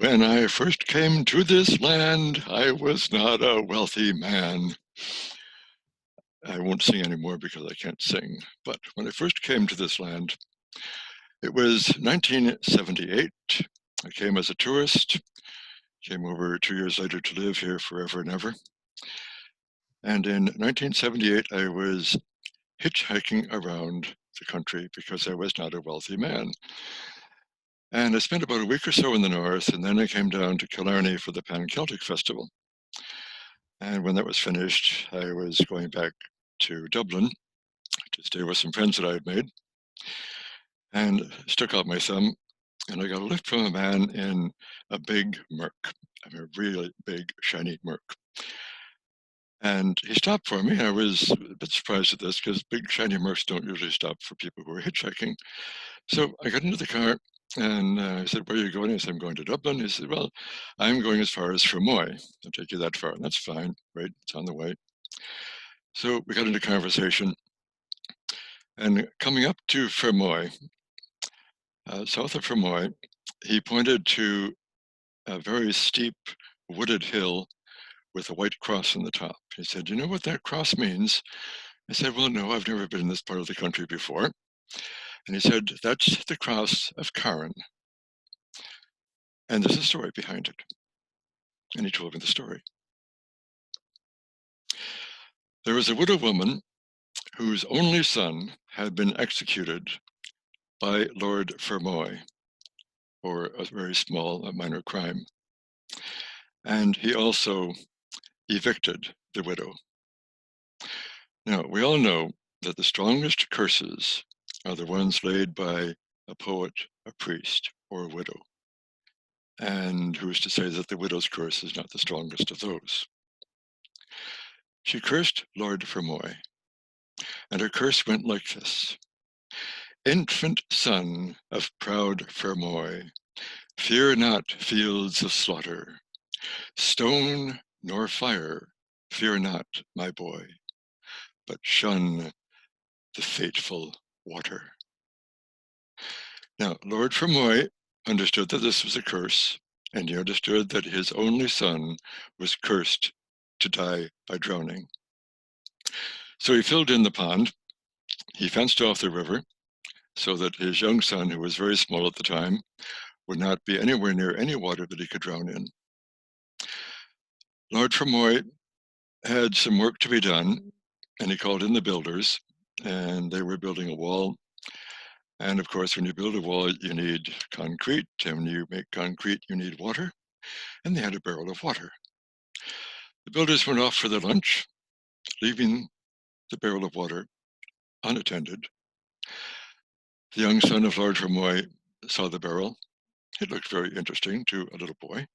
When I first came to this land, I was not a wealthy man. I won't sing anymore because I can't sing. But when I first came to this land, it was 1978. I came as a tourist, came over 2 years later to live here forever and ever. And in 1978, I was hitchhiking around the country because I was not a wealthy man. And I spent about a week or so in the north, and then I came down to Killarney for the Pan-Celtic Festival. And when that was finished, I was going back to Dublin to stay with some friends that I had made, and stuck out my thumb, and I got a lift from a man in a big Merc, a really big, shiny Merc. And he stopped for me. I was a bit surprised at this because big, shiny Mercs don't usually stop for people who are hitchhiking. So I got into the car, and I said, "Where are you going?" I said, "I'm going to Dublin." He said, "Well, I'm going as far as Fermoy. I'll take you that far." And that's fine, right? It's on the way. So we got into conversation, and coming up to Fermoy, south of Fermoy, he pointed to a very steep wooded hill with a white cross on the top. He said, "You know what that cross means?" I said, "Well, no, I've never been in this part of the country before." And he said, "That's the cross of Karen. And there's a story behind it." And he told me the story. There was a widow woman whose only son had been executed by Lord Fermoy for a very small, a minor crime. And he also evicted the widow. Now, we all know that the strongest curses are the ones laid by a poet, a priest, or a widow. And who is to say that the widow's curse is not the strongest of those? She cursed Lord Fermoy, and her curse went like this: "Infant son of proud Fermoy, fear not fields of slaughter, stone nor fire, fear not, my boy, but shun the fateful water." Now, Lord Fermoy understood that this was a curse, and he understood that his only son was cursed to die by drowning. So he filled in the pond, he fenced off the river so that his young son, who was very small at the time, would not be anywhere near any water that he could drown in. Lord Fermoy had some work to be done, and he called in the builders, and they were building a wall. And of course, when you build a wall, you need concrete, and when you make concrete, you need water, and they had a barrel of water. The builders went off for their lunch, leaving the barrel of water unattended. The young son of Lord Fermoy saw the barrel. It looked very interesting to a little boy.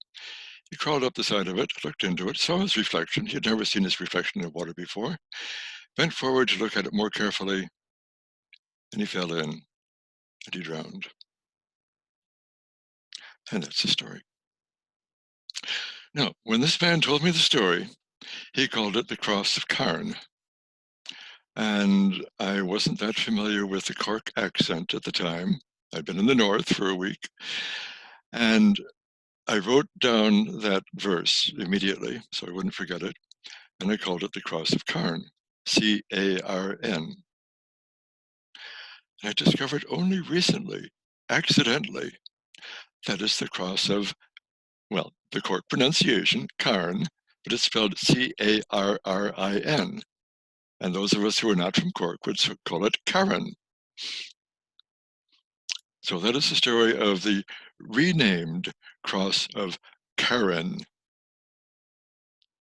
He crawled up the side of it, looked into it, saw his reflection. He had never seen his reflection in water before, bent forward to look at it more carefully, and he fell in, and he drowned. And that's the story. Now, when this man told me the story, he called it the Cross of Carn. And I wasn't that familiar with the Cork accent at the time. I'd been in the north for a week. And I wrote down that verse immediately so I wouldn't forget it. And I called it the Cross of Carn, C-A-R-N. And I discovered only recently, accidentally, that is the cross of, well, the Cork pronunciation, Carn, but it's spelled C-A-R-R-I-N. And those of us who are not from Cork would call it Karen. So that is the story of the renamed Cross of Karen.